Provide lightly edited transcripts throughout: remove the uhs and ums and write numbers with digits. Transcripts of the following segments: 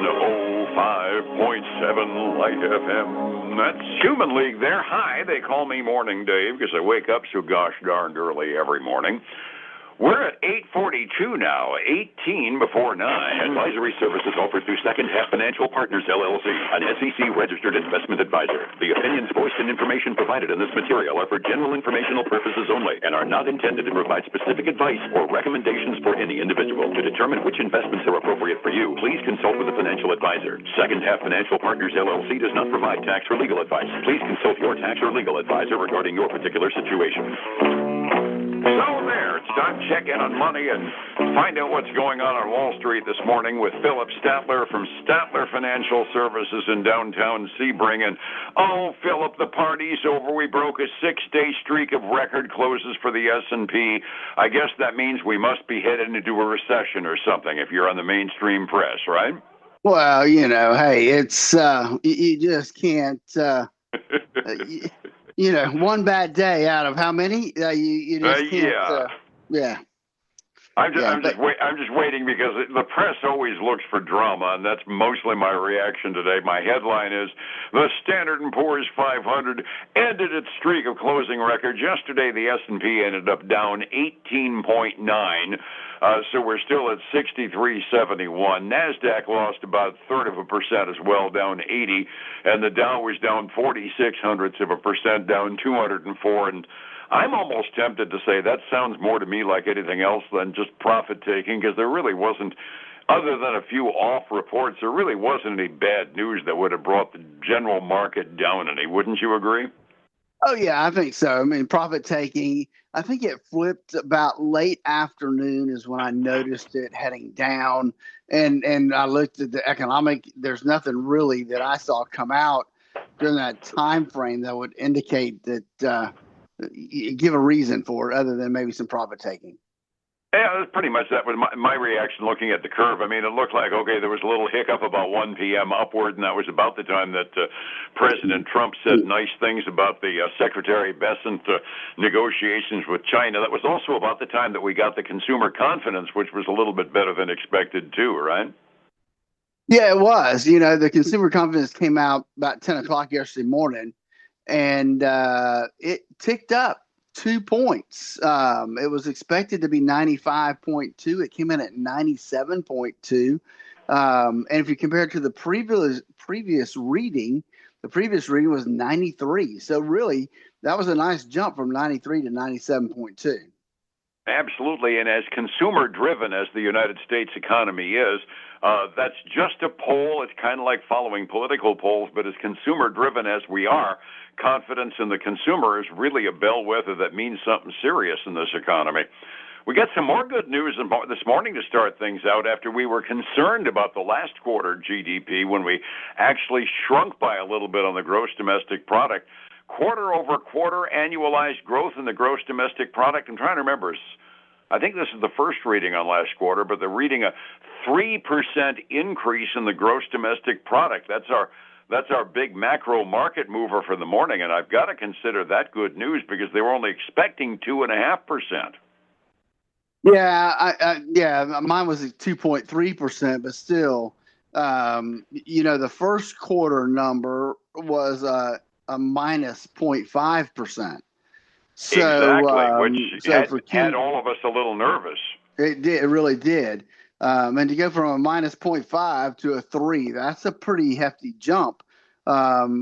105.7 Light FM. That's Human League there. Hi, they call me Morning Dave because I wake up so gosh darned early every morning. We're at 8:42 now, 18 before 9. Advisory services offered through Second Half Financial Partners, LLC, an SEC-registered investment advisor. The opinions voiced and information provided in this material are for general informational purposes only and are not intended to provide specific advice or recommendations for any individual. To determine which investments are appropriate for you, please consult with a financial advisor. Second Half Financial Partners, LLC does not provide tax or legal advice. Please consult your tax or legal advisor regarding your particular situation. So there, it's time to check in on money and find out what's going on Wall Street this morning with Phillip Statler from Statler Financial Services in downtown Sebring. And, oh, Phillip, the party's over. We broke a 6-day streak of record closes for the S&P. I guess that means we must be heading into a recession or something if you're on the mainstream press, right? Well, hey, it's you just can't one bad day out of how many? You just can't. Yeah. I'm just waiting because the press always looks for drama, and that's mostly my reaction today. My headline is, the Standard & Poor's 500 ended its streak of closing records. Yesterday, the S&P ended up down 18.9, so we're still at 63.71. NASDAQ lost about 1/3% as well, down 80, and the Dow was down 0.46%, down 204, and I'm almost tempted to say that sounds more to me like anything else than just profit-taking, because there really wasn't, other than a few off reports, there really wasn't any bad news that would have brought the general market down any. Wouldn't you agree? Oh, yeah, I think so. I mean, profit-taking, I think it flipped about late afternoon is when I noticed it heading down. And I looked at the economic. There's nothing really that I saw come out during that time frame that would indicate that give a reason for it other than maybe some profit taking. Yeah, that's pretty much that was my reaction looking at the curve. I mean, it looked like, okay, there was a little hiccup about 1 p.m. upward, and that was about the time that President Trump said nice things about the Secretary Bessent negotiations with China. That was also about the time that we got the consumer confidence, which was a little bit better than expected too, right? Yeah, it was. The consumer confidence came out about 10 o'clock yesterday morning, and it ticked up 2 points. It was expected to be 95.2. It came in at 97.2. And if you compare it to the previous reading, the previous reading was 93. So really, that was a nice jump from 93 to 97.2. Absolutely, and as consumer-driven as the United States economy is, that's just a poll. It's kind of like following political polls, but as consumer-driven as we are, confidence in the consumer is really a bellwether that means something serious in this economy. We got some more good news this morning to start things out after we were concerned about the last quarter GDP when we actually shrunk by a little bit on the gross domestic product. Quarter-over-quarter annualized growth in the gross domestic product. I'm trying to remember. I think this is the first reading on last quarter, but they're reading a 3% increase in the gross domestic product. That's our big macro market mover for the morning, and I've got to consider that good news because they were only expecting 2.5%. Yeah, mine was at 2.3%, but still, the first quarter number was a minus 0.5%. So, exactly, which had all of us a little nervous. It did. It really did. And to go from a minus 0.5 to a 3, that's a pretty hefty jump,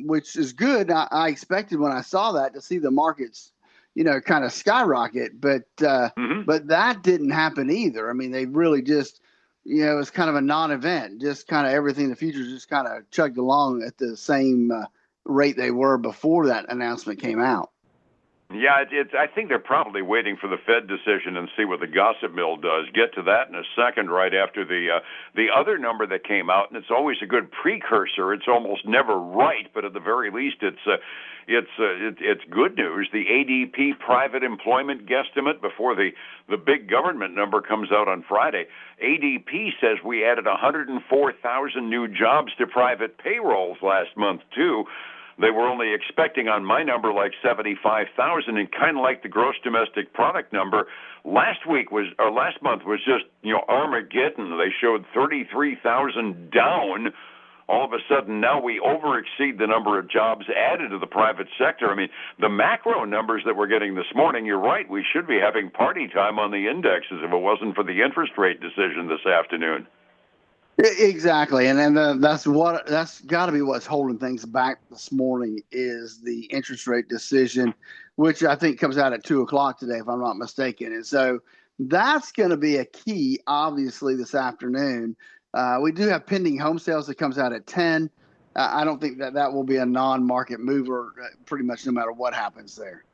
which is good. I expected when I saw that to see the markets, kind of skyrocket, but that didn't happen either. I mean, they really just, it was kind of a non-event. Just kind of everything in the future just kind of chugged along at the same rate they were before that announcement came out. Yeah, I think they're probably waiting for the Fed decision and see what the gossip mill does. Get to that in a second, right after the other number that came out, and it's always a good precursor. It's almost never right, but at the very least, it's good news. The ADP private employment guesstimate before the big government number comes out on Friday. ADP says we added 104,000 new jobs to private payrolls last month too. They were only expecting on my number like 75,000, and kind of like the gross domestic product number last month was just, Armageddon. They showed 33,000 down. All of a sudden, now we overexceed the number of jobs added to the private sector. I mean, the macro numbers that we're getting this morning, you're right, we should be having party time on the indexes if it wasn't for the interest rate decision this afternoon. Exactly, and that's got to be what's holding things back this morning is the interest rate decision, which I think comes out at 2:00 today, if I'm not mistaken. And so that's going to be a key, obviously, this afternoon. We do have pending home sales that comes out at 10. I don't think that will be a non-market mover, pretty much no matter what happens there.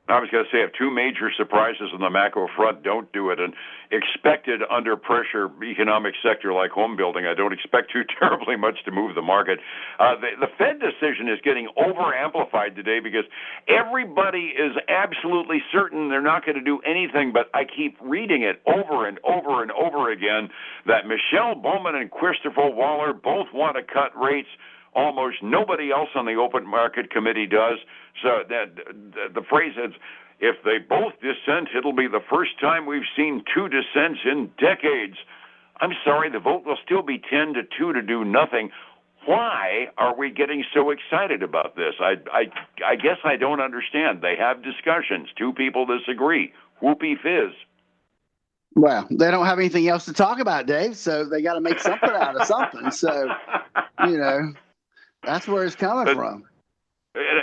I was going to say, if two major surprises on the macro front don't do it, an expected under pressure economic sector like home building, I don't expect too terribly much to move the market. The Fed decision is getting over amplified today because everybody is absolutely certain they're not going to do anything, but I keep reading it over and over and over again that Michelle Bowman and Christopher Waller both want to cut rates. Almost nobody else on the open market committee does. So that the phrase is, if they both dissent, it'll be the first time we've seen two dissents in decades. I'm sorry, the vote will still be 10-2 to do nothing. Why are we getting so excited about this? I guess I don't understand. They have discussions. Two people disagree. Whoopee fizz. Well, they don't have anything else to talk about, Dave, so they got to make something out of something. So, that's where it's coming from.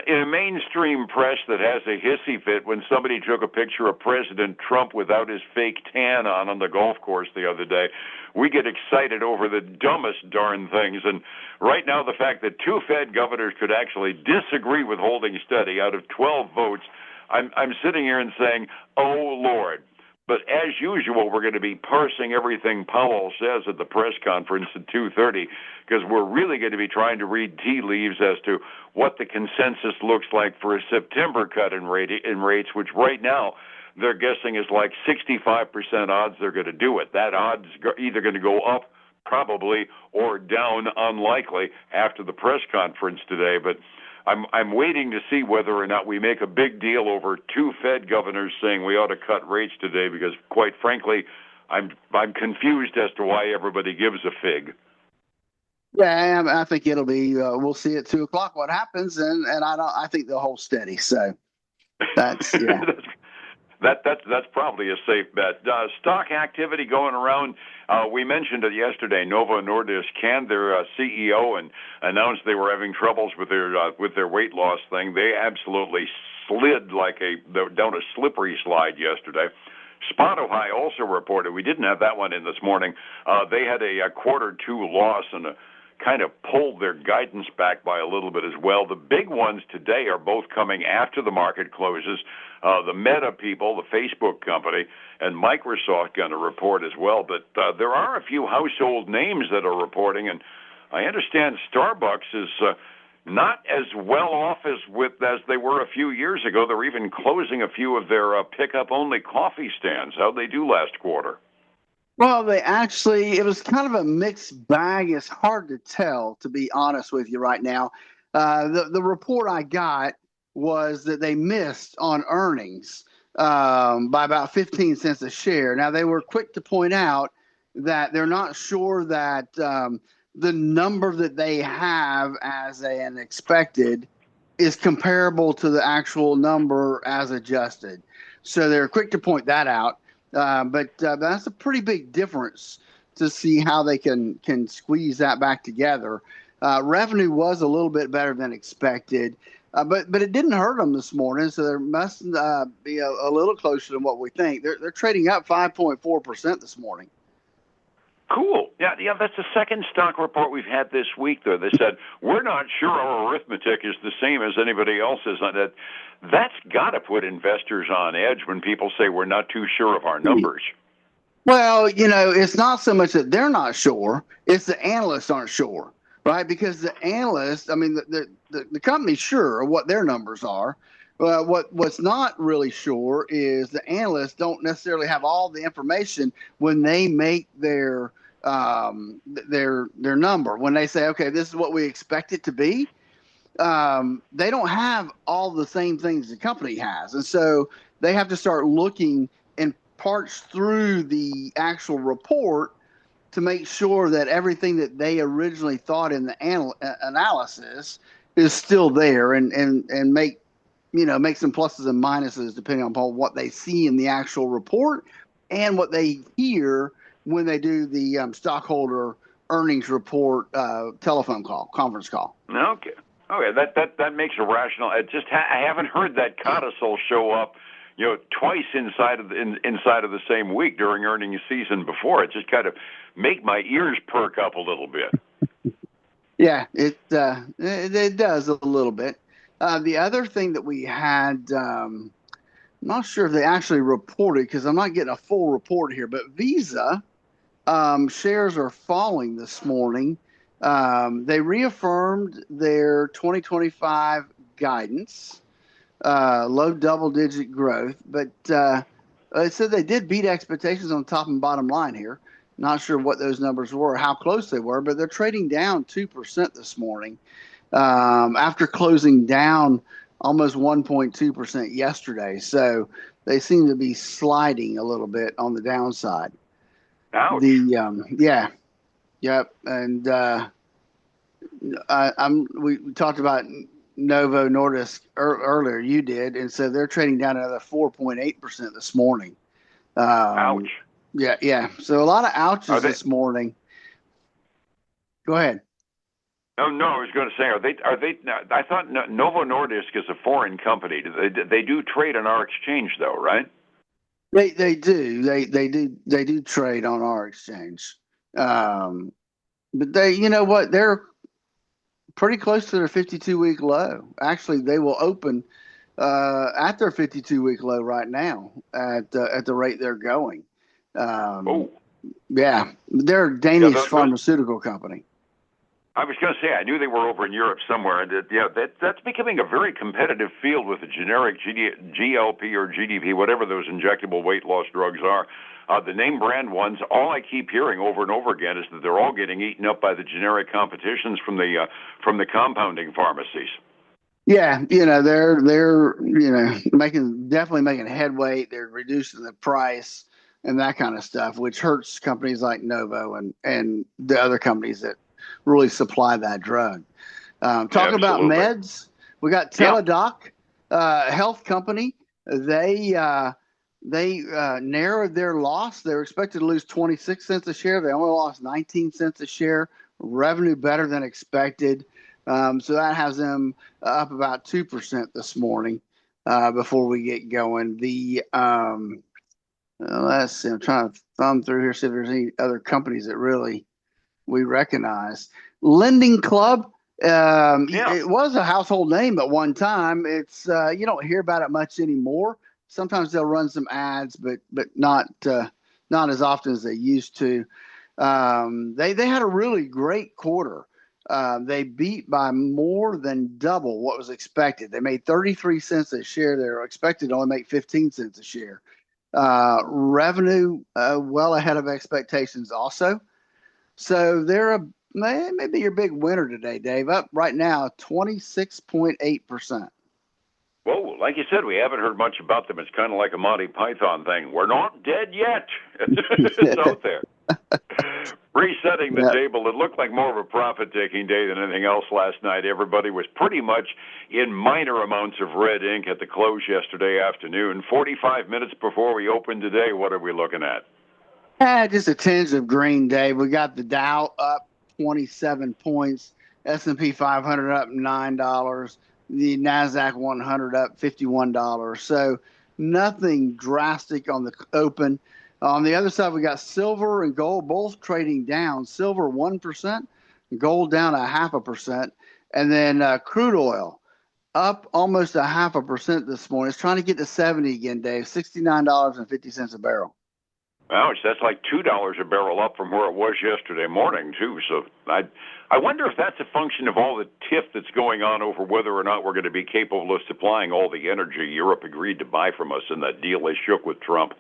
In a mainstream press that has a hissy fit, when somebody took a picture of President Trump without his fake tan on the golf course the other day, we get excited over the dumbest darn things. And right now, the fact that two Fed governors could actually disagree with holding steady out of 12 votes, I'm sitting here and saying, oh, Lord. But as usual, we're going to be parsing everything Powell says at the press conference at 2:30 because we're really going to be trying to read tea leaves as to what the consensus looks like for a September cut in rates, which right now they're guessing is like 65% odds they're going to do it. That odd's either going to go up probably or down unlikely after the press conference today. But I'm waiting to see whether or not we make a big deal over two Fed governors saying we ought to cut rates today because, quite frankly, I'm confused as to why everybody gives a fig. Yeah, I think it'll be. We'll see at 2:00 what happens, and I think they'll hold steady. So that's yeah. That's probably a safe bet. Stock activity going around. We mentioned it yesterday. Novo Nordisk canned their CEO and announced they were having troubles with their weight loss thing. They absolutely slid down a slippery slide yesterday. Spotify also reported. We didn't have that one in this morning. They had a Q2 loss and kind of pulled their guidance back by a little bit as well. The big ones today are both coming after the market closes. The Meta people, the Facebook company, and Microsoft going to report as well. But there are a few household names that are reporting, and I understand Starbucks is not as well off as they were a few years ago. They're even closing a few of their pickup-only coffee stands. How'd they do last quarter? Well, it was kind of a mixed bag. It's hard to tell, to be honest with you right now. The report I got was that they missed on earnings by about 15 cents a share. Now, they were quick to point out that they're not sure that the number that they have as an expected is comparable to the actual number as adjusted. So they're quick to point that out. But that's a pretty big difference to see how they can squeeze that back together. Revenue was a little bit better than expected, but it didn't hurt them this morning, so there must be a little closer than what we think. They're trading up 5.4% this morning. Cool. Yeah, that's the second stock report we've had this week, though. They said, we're not sure our arithmetic is the same as anybody else's on it. That's got to put investors on edge when people say we're not too sure of our numbers. Well, it's not so much that they're not sure, it's the analysts aren't sure, right? Because the analysts, the company's sure of what their numbers are. What's not really sure is the analysts don't necessarily have all the information when they make their number. When they say, okay, this is what we expect it to be, they don't have all the same things the company has. And so they have to start looking and parse through the actual report to make sure that everything that they originally thought in the analysis is still there, and make some pluses and minuses depending upon what they see in the actual report and what they hear when they do the stockholder earnings report conference call. Okay. Okay, that makes a rational. I haven't heard that codicil show up, twice inside of the same week during earnings season before. It just kind of make my ears perk up a little bit. Yeah, it does a little bit. The other thing that we had, I'm not sure if they actually reported because I'm not getting a full report here, but Visa shares are falling this morning. They reaffirmed their 2025 guidance, low double-digit growth, but it said they did beat expectations on top and bottom line here. Not sure what those numbers were, how close they were, but they're trading down 2% this morning after closing down almost 1.2% yesterday. So they seem to be sliding a little bit on the downside. Ouch. Yep, and we talked about Novo Nordisk earlier. You did, and so they're trading down another 4.8% this morning. Ouch. Yeah. So a lot of ouches this morning. Go ahead. No, I was going to say, are they? I thought Novo Nordisk is a foreign company. They do trade on our exchange, though, right? They do. They do trade on our exchange. But you know what? They're pretty close to their 52-week low. Actually, they will open at their 52-week low right now at the rate they're going. Yeah, they're a Danish pharmaceutical company. I was going to say, I knew they were over in Europe somewhere, and that's becoming a very competitive field with the generic GLP or GDP, whatever those injectable weight loss drugs are. The name brand ones, all I keep hearing over and over again is that they're all getting eaten up by the generic competitions from the compounding pharmacies. Yeah, they're definitely making headway. They're reducing the price and that kind of stuff, which hurts companies like Novo and the other companies that really supply that drug. Talking about meds, we got Teladoc Health Company. They narrowed their loss. They were expected to lose 26 cents a share. They only lost 19 cents a share. Revenue better than expected. So that has them up about 2% this morning before we get going. Let's see. I'm trying to thumb through here, see if there's any other companies that really we recognize. Lending Club. It was a household name at one time. It's you don't hear about it much anymore. Sometimes they'll run some ads, but not as often as they used to. They had a really great quarter. They beat by more than double what was expected. They made 33 cents a share. They were expected to only make 15 cents a share. Revenue well ahead of expectations also. So they're maybe your big winner today, Dave. Up right now 26.8%. Whoa, like you said, we haven't heard much about them. It's kind of like a Monty Python thing. We're not dead yet. It's out there. Resetting the table, it looked like more of a profit-taking day than anything else last night. Everybody was pretty much in minor amounts of red ink at the close yesterday afternoon. 45 minutes before we open today, what are we looking at? Just a tinge of green, Dave. We got the Dow up 27 points, S&P 500 up $9, the NASDAQ 100 up $51. So nothing drastic on the open. On the other side, we got silver and gold both trading down. Silver 1%, gold down 0.5%, and then crude oil up almost 0.5% this morning. It's trying to get to 70 again, Dave. $69.50 a barrel. Ouch, that's like $2 a barrel up from where it was yesterday morning, too. So I wonder if that's a function of all the tiff that's going on over whether or not we're going to be capable of supplying all the energy Europe agreed to buy from us in that deal they shook with Trump.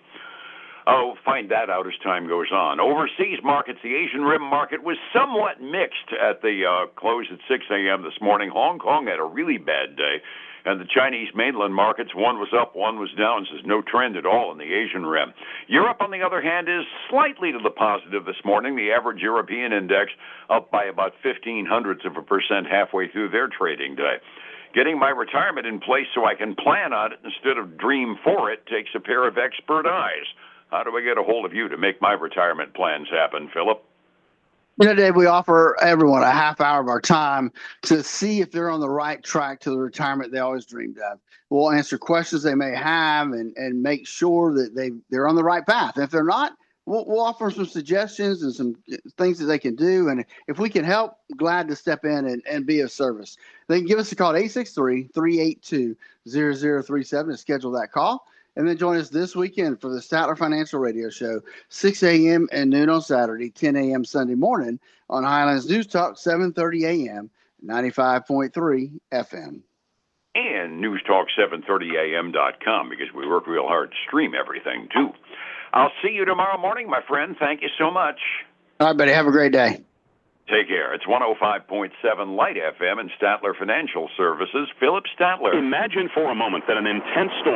Oh, find that out as time goes on. Overseas markets, the Asian Rim market was somewhat mixed at the close at 6 a.m. this morning. Hong Kong had a really bad day. And the Chinese mainland markets, one was up, one was down. So there's no trend at all in the Asian Rim. Europe, on the other hand, is slightly to the positive this morning. The average European index up by about 0.15% halfway through their trading day. Getting my retirement in place so I can plan on it instead of dream for it takes a pair of expert eyes. How do I get a hold of you to make my retirement plans happen, Phillip? Dave, we offer everyone a half hour of our time to see if they're on the right track to the retirement they always dreamed of. We'll answer questions they may have and make sure that they're on the right path. If they're not, we'll offer some suggestions and some things that they can do. And if we can help, glad to step in and be of service. They can give us a call at 863-382-0037 to schedule that call. And then join us this weekend for the Statler Financial Radio Show, 6 a.m. and noon on Saturday, 10 a.m. Sunday morning on Highlands News Talk, 7:30 a.m., 95.3 FM. And newstalk730am.com, because we work real hard to stream everything, too. I'll see you tomorrow morning, my friend. Thank you so much. All right, buddy. Have a great day. Take care. It's 105.7 Light FM and Statler Financial Services. Phillip Statler. Imagine for a moment that an intense storm